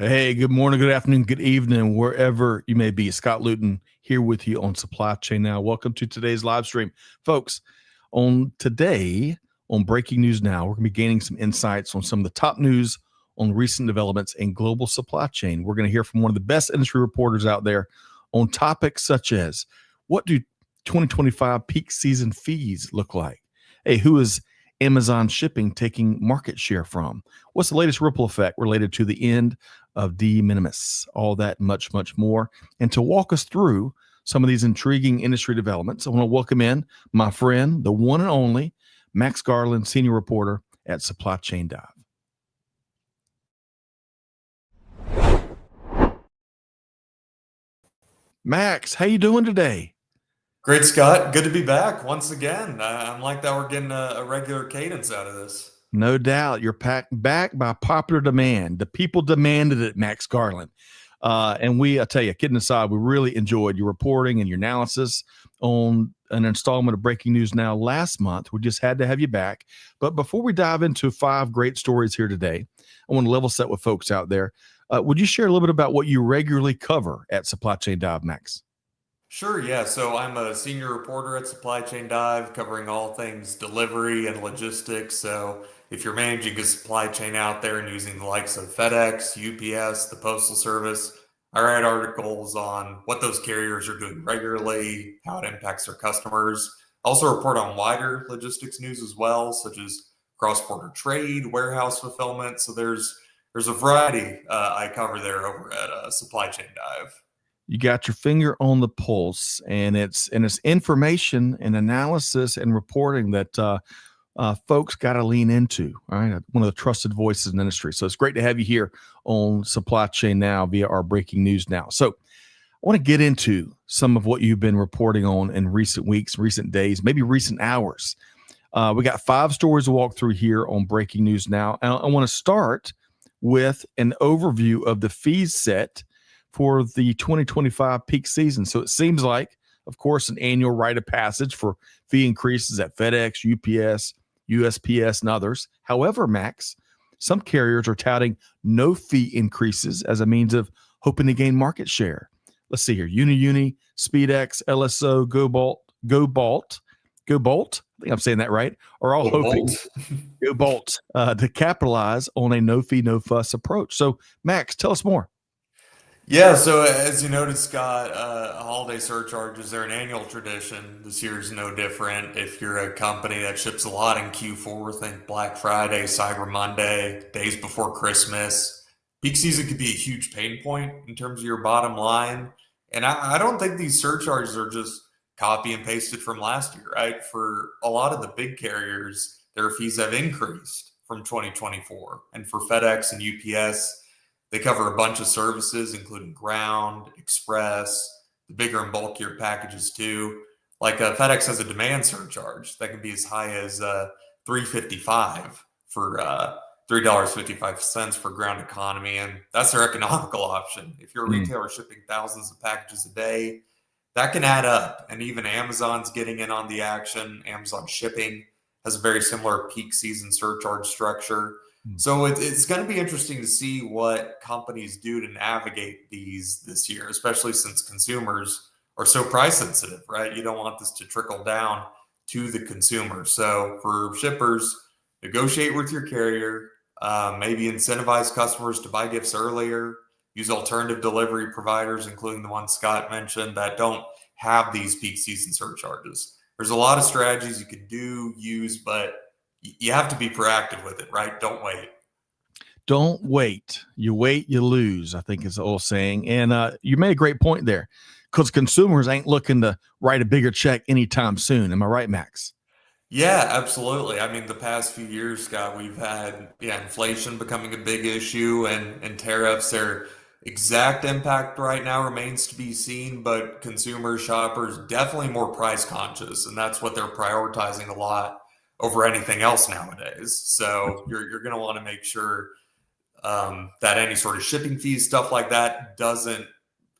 Hey, good morning, good afternoon, good evening, wherever you may be. Scott Luton here with you on Supply Chain Now. Welcome to today's live stream. Folks, on Breaking News Now, we're going to be gaining some insights on some of the top news on recent developments in global supply chain. We're going to hear from one of the best industry reporters out there on topics such as what do 2025 peak season fees look like? Hey, who is Amazon shipping taking market share from? What's the latest ripple effect related to the end of minimis? All that and much, much more. And to walk us through some of these intriguing industry developments, I want to welcome in my friend, the one and only Max Garland, senior reporter at Supply Chain Dive. Max, how you doing today? Great, Scott. Good to be back once again. I'm like that we're getting a regular cadence out of this. No doubt. You're back by popular demand. The people demanded it, Max Garland. I tell you, kidding aside, we really enjoyed your reporting and your analysis on an installment of Breaking News Now last month. We just had to have you back. But before we dive into 5 great stories here today, I want to level set with folks out there. Would you share a little bit about what you regularly cover at Supply Chain Dive, Max? Sure, yeah. So I'm a senior reporter at Supply Chain Dive, covering all things delivery and logistics. So if you're managing a supply chain out there and using the likes of FedEx, UPS, the Postal Service, I write articles on what those carriers are doing regularly, how it impacts their customers. I also report on wider logistics news as well, such as cross-border trade, warehouse fulfillment. So there's a variety I cover there over at Supply Chain Dive. You got your finger on the pulse, and it's information and analysis and reporting that folks got to lean into. All right, one of the trusted voices in the industry. So it's great to have you here on Supply Chain Now via our Breaking News Now. So I want to get into some of what you've been reporting on in recent weeks, recent days, maybe recent hours. We got 5 stories to walk through here on Breaking News Now, and I want to start with an overview of the fees set for the 2025 peak season. So it seems like, of course, an annual rite of passage for fee increases at FedEx, UPS, USPS, and others. However, Max, some carriers are touting no fee increases as a means of hoping to gain market share. Let's see here. Uni, SpeedX, LSO, GoBolt. I think I'm saying that right. Are all hoping GoBolt to capitalize on a no fee, no fuss approach. So, Max, tell us more. Yeah, so as you noted, Scott, holiday surcharges are an annual tradition. This year is no different. If you're a company that ships a lot in Q4, think Black Friday, Cyber Monday, days before Christmas, peak season could be a huge pain point in terms of your bottom line. And I don't think these surcharges are just copy and pasted from last year, right? For a lot of the big carriers, their fees have increased from 2024. And for FedEx and UPS, they cover a bunch of services, including ground, express, the bigger and bulkier packages too. Like FedEx has a demand surcharge that can be as high as $3.55 for $3.55 for ground economy, and that's their economical option. If you're a retailer shipping thousands of packages a day, that can add up. And even Amazon's getting in on the action. Amazon Shipping has a very similar peak season surcharge structure. So it's going to be interesting to see what companies do to navigate these this year, especially since consumers are so price sensitive, right? You don't want this to trickle down to the consumer. So for shippers, negotiate with your carrier, maybe incentivize customers to buy gifts earlier, use alternative delivery providers, including the one Scott mentioned, that don't have these peak season surcharges. There's a lot of strategies you could use, but you have to be proactive with it, right? Don't wait. Don't wait. You wait, you lose, I think is the old saying. And you made a great point there because consumers ain't looking to write a bigger check anytime soon. Am I right, Max? Yeah, absolutely. I mean, the past few years, Scott, we've had inflation becoming a big issue and tariffs. Their exact impact right now remains to be seen, but consumers, shoppers, definitely more price conscious, and that's what they're prioritizing a lot over anything else nowadays. So you're going to want to make sure that any sort of shipping fees, stuff like that, doesn't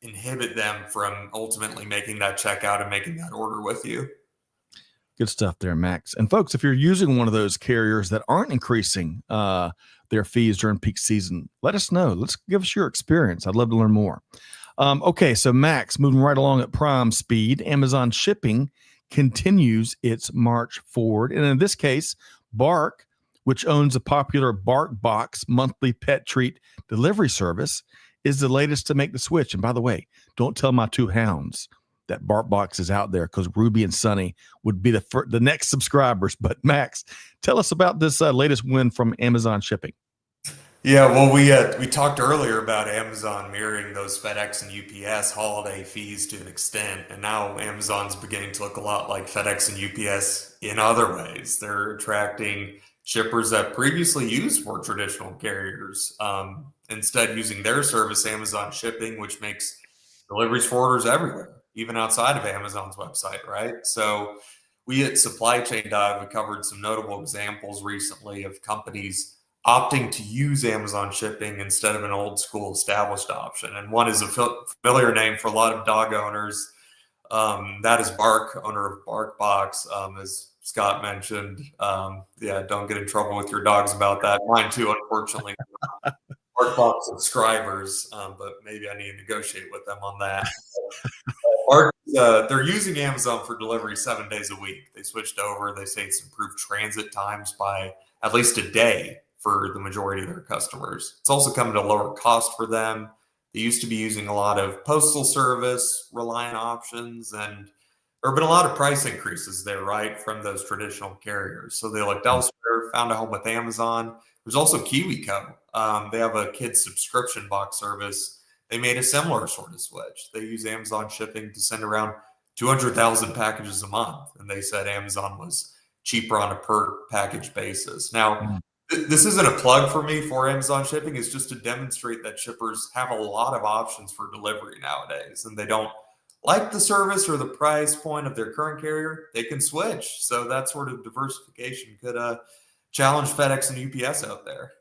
inhibit them from ultimately making that checkout and making that order with you. Good stuff there, Max. And folks, if you're using one of those carriers that aren't increasing their fees during peak season, let us know. Let's give us your experience. I'd love to learn more. Okay, so Max, moving right along at prime speed, Amazon Shipping continues its march forward. And in this case, Bark, which owns a popular Bark Box monthly pet treat delivery service, is the latest to make the switch. And by the way, don't tell my two hounds that Bark Box is out there, because Ruby and Sunny would be the next subscribers. But Max, tell us about this latest win from Amazon Shipping. Yeah, well, we talked earlier about Amazon mirroring those FedEx and UPS holiday fees to an extent, and now Amazon's beginning to look a lot like FedEx and UPS in other ways. They're attracting shippers that previously used more traditional carriers, instead using their service, Amazon Shipping, which makes deliveries for orders everywhere, even outside of Amazon's website, right? So we at Supply Chain Dive have covered some notable examples recently of companies opting to use Amazon Shipping instead of an old school established option. And one is a familiar name for a lot of dog owners. That is Bark, owner of Bark Box, as Scott mentioned. Yeah, don't get in trouble with your dogs about that. Mine too, unfortunately. Bark Box subscribers, but maybe I need to negotiate with them on that. They're using Amazon for delivery 7 days a week. They switched over. They say it's improved transit times by at least a day for the majority of their customers. It's also come at a lower cost for them. They used to be using a lot of postal service reliant options, and there have been a lot of price increases there, right, from those traditional carriers. So they looked elsewhere, found a home with Amazon. There's also KiwiCo. They have a kids subscription box service. They made a similar sort of switch. They use Amazon Shipping to send around 200,000 packages a month, and they said Amazon was cheaper on a per package basis. Now, this isn't a plug for me for Amazon Shipping. It's just to demonstrate that shippers have a lot of options for delivery nowadays, and they don't like the service or the price point of their current carrier, they can switch. So that sort of diversification could challenge FedEx and UPS out there.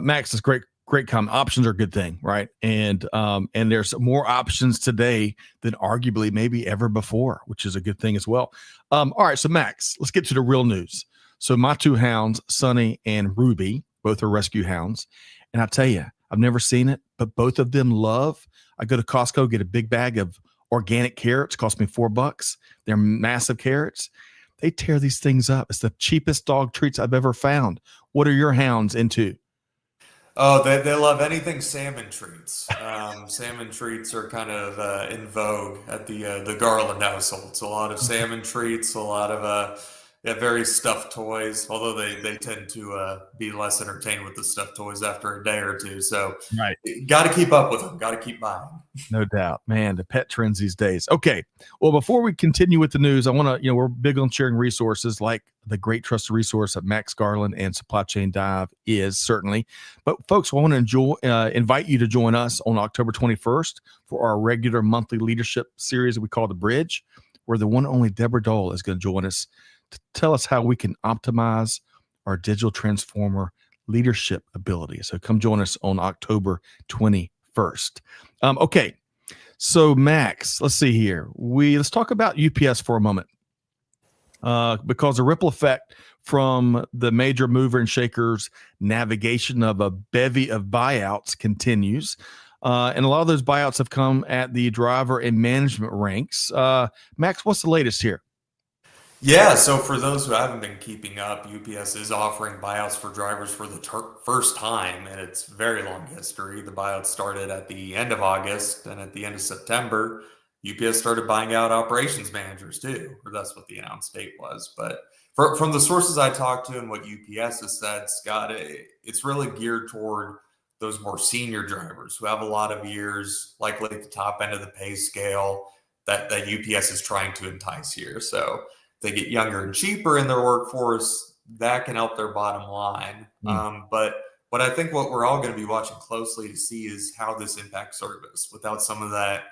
Max, is great comment. Options are a good thing, right? And there's more options today than arguably maybe ever before, which is a good thing as well. All right, so Max, let's get to the real news. So my two hounds, Sunny and Ruby, both are rescue hounds. And I tell you, I've never seen it, but both of them love. I go to Costco, get a big bag of organic carrots, cost me $4. They're massive carrots. They tear these things up. It's the cheapest dog treats I've ever found. What are your hounds into? Oh, they love anything salmon treats. Salmon treats are kind of in vogue at the Garland household. So a lot of salmon treats, a lot of very stuffed toys. Although they tend to be less entertained with the stuffed toys after a day or two. So right, got to keep up with them. Got to keep buying. No doubt, man. The pet trends these days. Okay, well, before we continue with the news, I want to, we're big on sharing resources like the great trusted resource that Max Garland and Supply Chain Dive is, certainly. But folks, I want to invite you to join us on October 21st for our regular monthly leadership series that we call The Bridge, where the one and only Deborah Dole is going to join us to tell us how we can optimize our digital transformer leadership ability. So come join us on October 21st. Okay, so Max, let's see here. Let's talk about UPS for a moment, because the ripple effect from the major mover and shakers navigation of a bevy of buyouts continues. And a lot of those buyouts have come at the driver and management ranks. Max, what's the latest here? Yeah, so for those who haven't been keeping up, UPS is offering buyouts for drivers for the first time in its very long history. The buyout started at the end of August, and at the end of September, UPS started buying out operations managers too, or that's what the announced date was. But from the sources I talked to and what UPS has said, Scott, it's really geared toward those more senior drivers who have a lot of years, likely at the top end of the pay scale, that UPS is trying to entice here. So they get younger and cheaper in their workforce, that can help their bottom line. But I think what we're all going to be watching closely to see is how this impacts service without some of that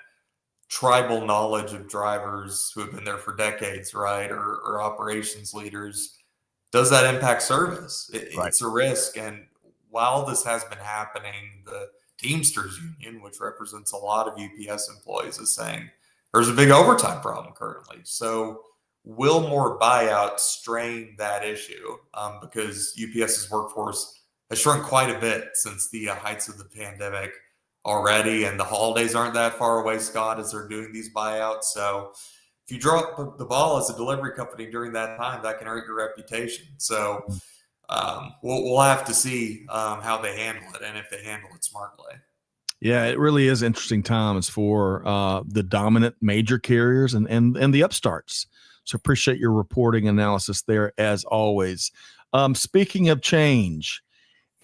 tribal knowledge of drivers who have been there for decades, right? Or operations leaders. Does that impact service? Right. It's a risk. And while this has been happening, the Teamsters Union, which represents a lot of UPS employees, is saying there's a big overtime problem currently. So will more buyouts strain that issue? Because UPS's workforce has shrunk quite a bit since the heights of the pandemic already, and the holidays aren't that far away, Scott, as they're doing these buyouts. So if you drop the ball as a delivery company during that time, that can hurt your reputation. So we'll have to see how they handle it and if they handle it smartly. Yeah, it really is interesting times for the dominant major carriers and the upstarts. So appreciate your reporting analysis there as always. Speaking of change,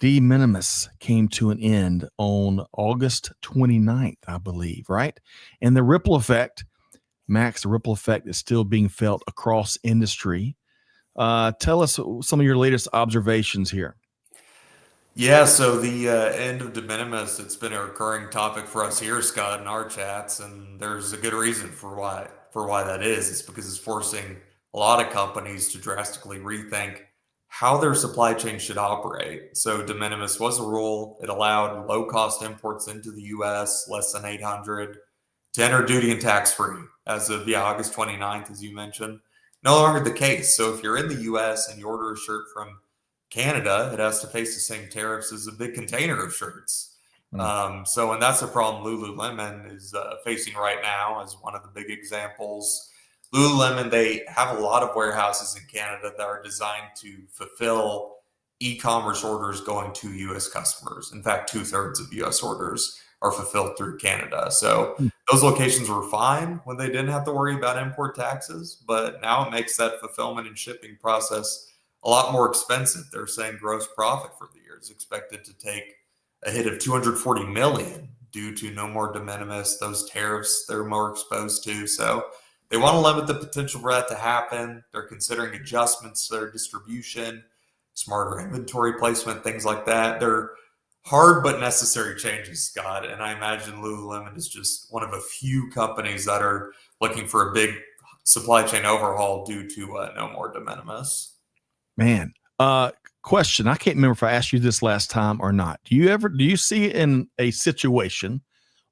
de minimis came to an end on August 29th, I believe, right? And the ripple effect, Max, the ripple effect is still being felt across industry. Tell us some of your latest observations here. Yeah, so the end of de minimis, it's been a recurring topic for us here, Scott, in our chats, and there's a good reason for why that is. It's because it's forcing a lot of companies to drastically rethink how their supply chain should operate. So de minimis was a rule. It allowed low-cost imports into the US, less than 800, to enter duty and tax-free as of August 29th, as you mentioned. No longer the case. So if you're in the US and you order a shirt from Canada, it has to face the same tariffs as a big container of shirts. And that's a problem Lululemon is facing right now as one of the big examples. Lululemon, they have a lot of warehouses in Canada that are designed to fulfill e-commerce orders going to U.S. customers. In fact, 2/3 of U.S. orders are fulfilled through Canada. So those locations were fine when they didn't have to worry about import taxes, but now it makes that fulfillment and shipping process a lot more expensive. They're saying gross profit for the year is expected to take a hit of 240 million due to no more de minimis, those tariffs they're more exposed to. So they want to limit the potential for that to happen. They're considering adjustments to their distribution, smarter inventory placement, things like that. They're hard but necessary changes, Scott. And I imagine Lululemon is just one of a few companies that are looking for a big supply chain overhaul due to no more de minimis. Man, question. I can't remember if I asked you this last time or not. Do you see in a situation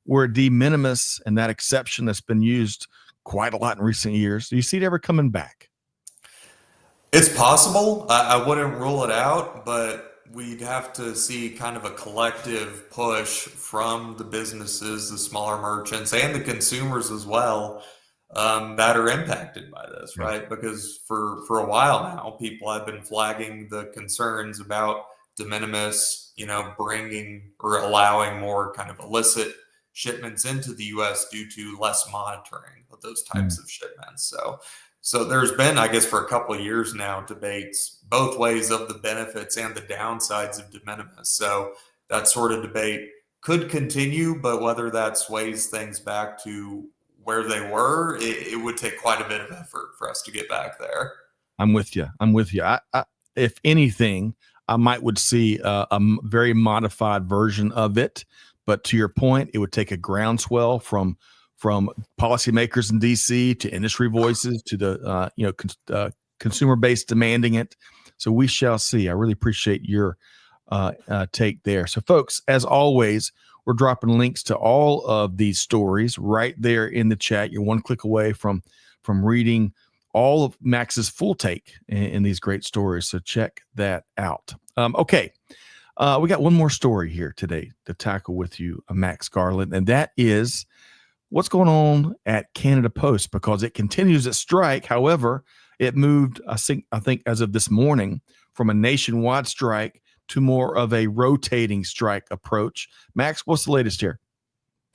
where de minimis and that exception that's been used quite a lot in recent years, do you see it ever coming back? It's possible. I wouldn't rule it out, but we'd have to see kind of a collective push from the businesses, the smaller merchants, and the consumers as well, that are impacted by this, right? Because for a while now, people have been flagging the concerns about de minimis, bringing or allowing more kind of illicit shipments into the U.S. due to less monitoring of those types of shipments. So there's been, I guess, for a couple of years now, debates both ways of the benefits and the downsides of de minimis. So that sort of debate could continue, but whether that sways things back to where they were, it would take quite a bit of effort for us to get back there. I'm with you. If anything, I would see a very modified version of it. But to your point, it would take a groundswell from policymakers in DC to industry voices to the consumer base demanding it. So we shall see. I really appreciate your take there. So folks, as always, we're dropping links to all of these stories right there in the chat. You're one click away from reading all of Max's full take in these great stories. So check that out. Okay. We got one more story here today to tackle with you, Max Garland, and that is what's going on at Canada Post, because it continues its strike. However, it moved, I think as of this morning, from a nationwide strike to more of a rotating strike approach. Max, what's the latest here?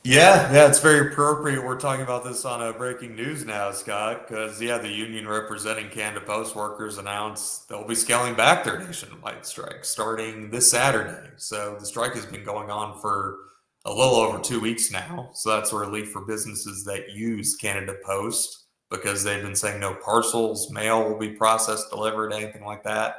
Yeah, it's very appropriate. We're talking about this on breaking news now, Scott, because the union representing Canada Post workers announced they'll be scaling back their nationwide strike starting this Saturday. So the strike has been going on for a little over 2 weeks now. So that's a relief for businesses that use Canada Post, because they've been saying no parcels, mail will be processed, delivered, anything like that.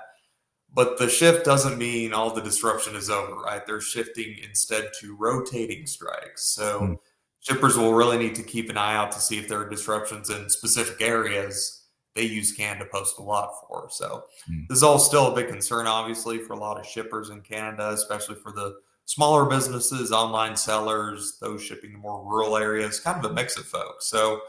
But the shift doesn't mean all the disruption is over, right? They're shifting instead to rotating strikes. So shippers will really need to keep an eye out to see if there are disruptions in specific areas they use Canada Post a lot for. So this is all still a big concern, obviously, for a lot of shippers in Canada, especially for the smaller businesses, online sellers, those shipping to more rural areas, kind of a mix of folks. So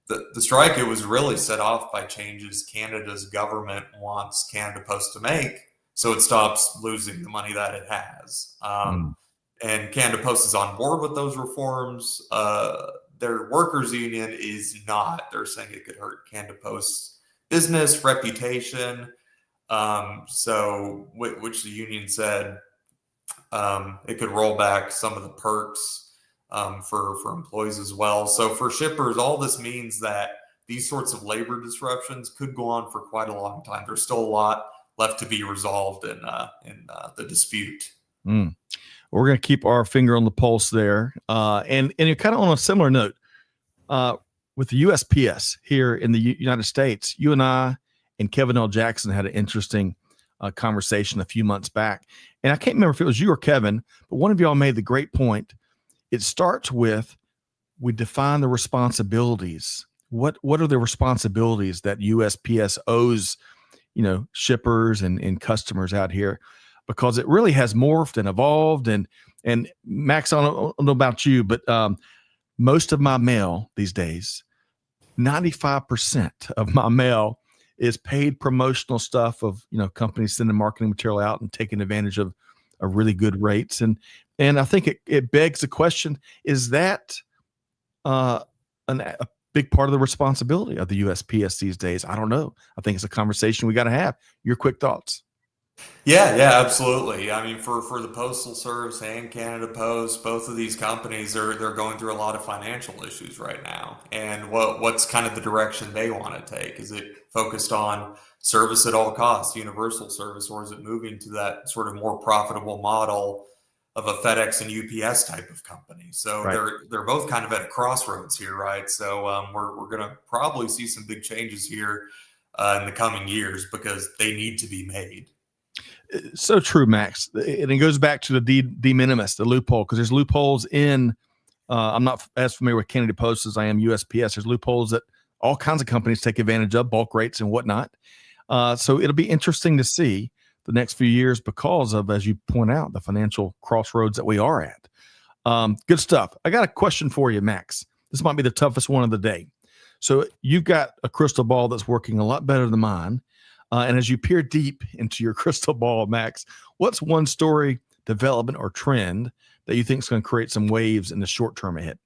the strike, it was really set off by changes Canada's government wants Canada Post to make so it stops losing the money that it has. Mm, And Canada Post is on board with those reforms. Their workers' union is not. They're saying it could hurt Canada Post's business reputation. Which the union said it could roll back some of the perks for employees as well. So for shippers, all this means that these sorts of labor disruptions could go on for quite a long time. There's still a lot left to be resolved in the dispute. mm. We're going to keep our finger on the pulse there. And you're kind of on a similar note with the USPS here in the United States. You and I and Kevin L. Jackson had an interesting conversation a few months back. And I can't remember if it was you or Kevin, but one of y'all made the great point. It starts with, we define the responsibilities. What are the responsibilities that USPS owes, shippers and customers out here? Because it really has morphed and evolved. And Max, I don't know about you, but most of my mail these days, 95% of my mail is paid promotional stuff of, companies sending marketing material out and taking advantage of really good rates. And I think it begs the question, is that a big part of the responsibility of the USPS these days? I don't know. I think it's a conversation we got to have. Your quick thoughts. Yeah, absolutely. I mean, for the Postal Service and Canada Post, both of these companies they're going through a lot of financial issues right now. And what's kind of the direction they want to take? Is it focused on service at all costs, universal service, or is it moving to that sort of more profitable model of a FedEx and UPS type of company? So Right. they're both kind of at a crossroads here, right? So we're going to probably see some big changes here in the coming years because they need to be made. So true, Max. And it goes back to the de minimis, the loophole, because there's loopholes in, I'm not as familiar with Canada Post as I am USPS. There's loopholes that all kinds of companies take advantage of, bulk rates and whatnot. So it'll be interesting to see the next few years because of, as you point out, the financial crossroads that we are at. Good stuff. I got a question for you, Max. This might be the toughest one of the day. So you've got a crystal ball that's working a lot better than mine. And as you peer deep into your crystal ball, Max, what's one story, development, or trend that you think is going to create some waves in the short term ahead?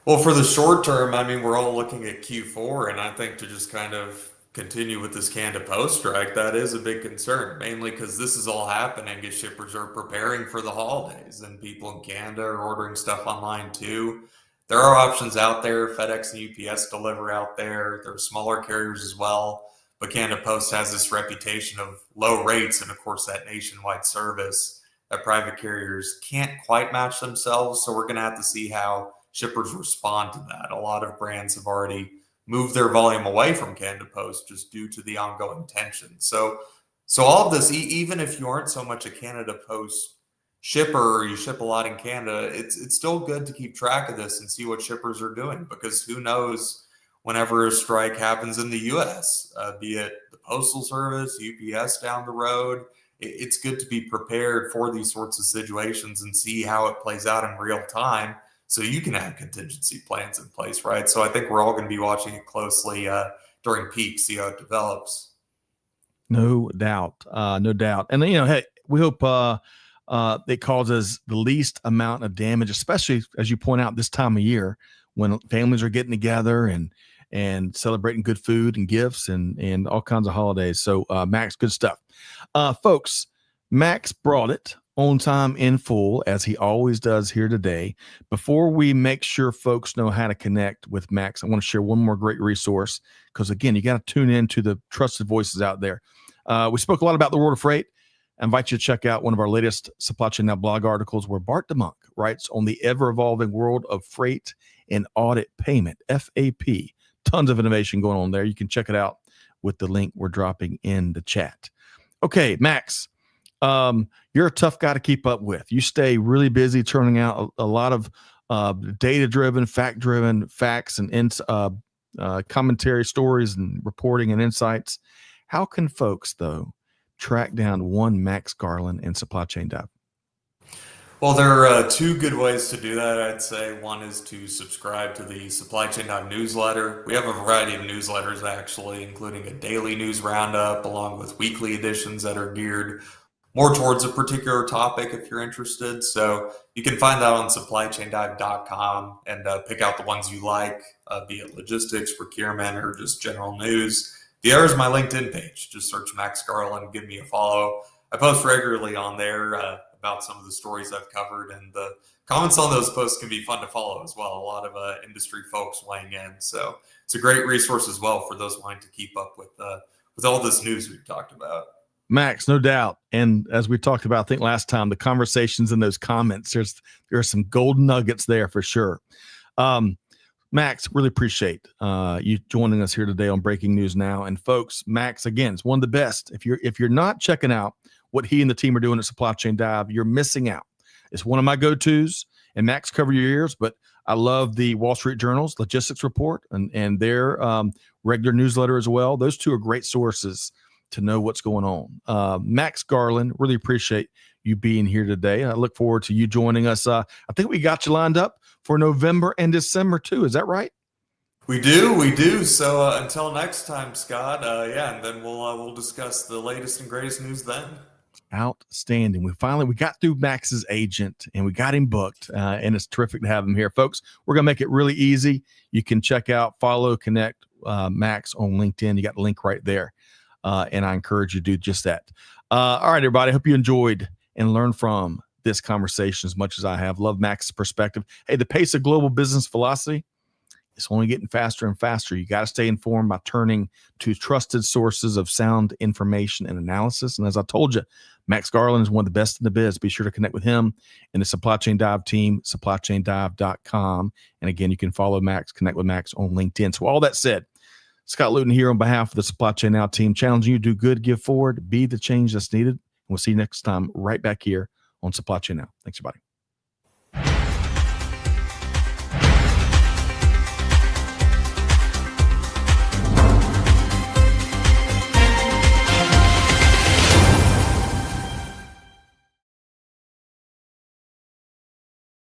Well, for the short term, I mean, we're all looking at Q4, and I think to just kind of continue with this Canada Post strike, that is a big concern, mainly because this is all happening as shippers are preparing for the holidays, and people in Canada are ordering stuff online too. There are options out there. FedEx and UPS deliver out there. There are smaller carriers as well. But Canada Post has this reputation of low rates and, of course, that nationwide service that private carriers can't quite match themselves. So we're going to have to see how shippers respond to that. A lot of brands have already moved their volume away from Canada Post just due to the ongoing tension. So all of this, even if you aren't so much a Canada Post shipper or you ship a lot in Canada, it's still good to keep track of this and see what shippers are doing, because who knows whenever a strike happens in the U.S., be it the Postal Service, UPS down the road. It's good to be prepared for these sorts of situations and see how it plays out in real time so you can have contingency plans in place, right? So I think we're all going to be watching it closely during peak, see how it develops. No doubt. No doubt. And, hey, we hope it causes the least amount of damage, especially, as you point out, this time of year when families are getting together and celebrating good food and gifts and all kinds of holidays. So, Max, good stuff. Folks, Max brought it on time in full, as he always does here today. Before we make sure folks know how to connect with Max, I want to share one more great resource, because, again, you got to tune in to the trusted voices out there. We spoke a lot about the world of freight. I invite you to check out one of our latest Supply Chain Now blog articles where Bart DeMonk writes on the ever-evolving world of freight and audit payment, FAP. Tons of innovation going on there. You can check it out with the link we're dropping in the chat. Okay, Max, you're a tough guy to keep up with. You stay really busy turning out a lot of data-driven, fact-driven facts and commentary, stories, and reporting and insights. How can folks, though, track down one Max Garland in Supply Chain Dive? Well, there are two good ways to do that, I'd say. One is to subscribe to the Supply Chain Dive newsletter. We have a variety of newsletters, actually, including a daily news roundup, along with weekly editions that are geared more towards a particular topic if you're interested. So you can find that on supplychaindive.com and pick out the ones you like, be it logistics, procurement, or just general news. The other is my LinkedIn page. Just search Max Garland, give me a follow. I post regularly on there about some of the stories I've covered, and the comments on those posts can be fun to follow as well. A lot of industry folks weighing in. So it's a great resource as well for those wanting to keep up with all this news we've talked about. Max, no doubt. And as we talked about, I think last time, the conversations in those comments, there are some golden nuggets there for sure. Max, really appreciate you joining us here today on Breaking News Now. And folks, Max, again, is one of the best. If you're not checking out what he and the team are doing at Supply Chain Dive, you're missing out. It's one of my go-tos. And Max, cover your ears, but I love the Wall Street Journal's logistics report and their regular newsletter as well. Those two are great sources to know what's going on. Max Garland, really appreciate you being here today. I look forward to you joining us. I think we got you lined up for November and December too. Is that right? We do. So until next time, Scott. And then we'll discuss the latest and greatest news then. Outstanding. We got through Max's agent and we got him booked, and it's terrific to have him here, folks. We're gonna make it really easy. You can check out, follow, connect Max on LinkedIn. You got the link right there. And I encourage you to do just that. All right, everybody. I hope you enjoyed and learned from this conversation as much as I have. Love Max's perspective. Hey, the pace of global business velocity, it's only getting faster and faster. You got to stay informed by turning to trusted sources of sound information and analysis. And as I told you, Max Garland is one of the best in the biz. Be sure to connect with him and the Supply Chain Dive team, supplychaindive.com. And again, you can follow Max, connect with Max on LinkedIn. So all that said, Scott Luton here on behalf of the Supply Chain Now team, challenging you to do good, give forward, be the change that's needed. And we'll see you next time right back here on Supply Chain Now. Thanks, everybody.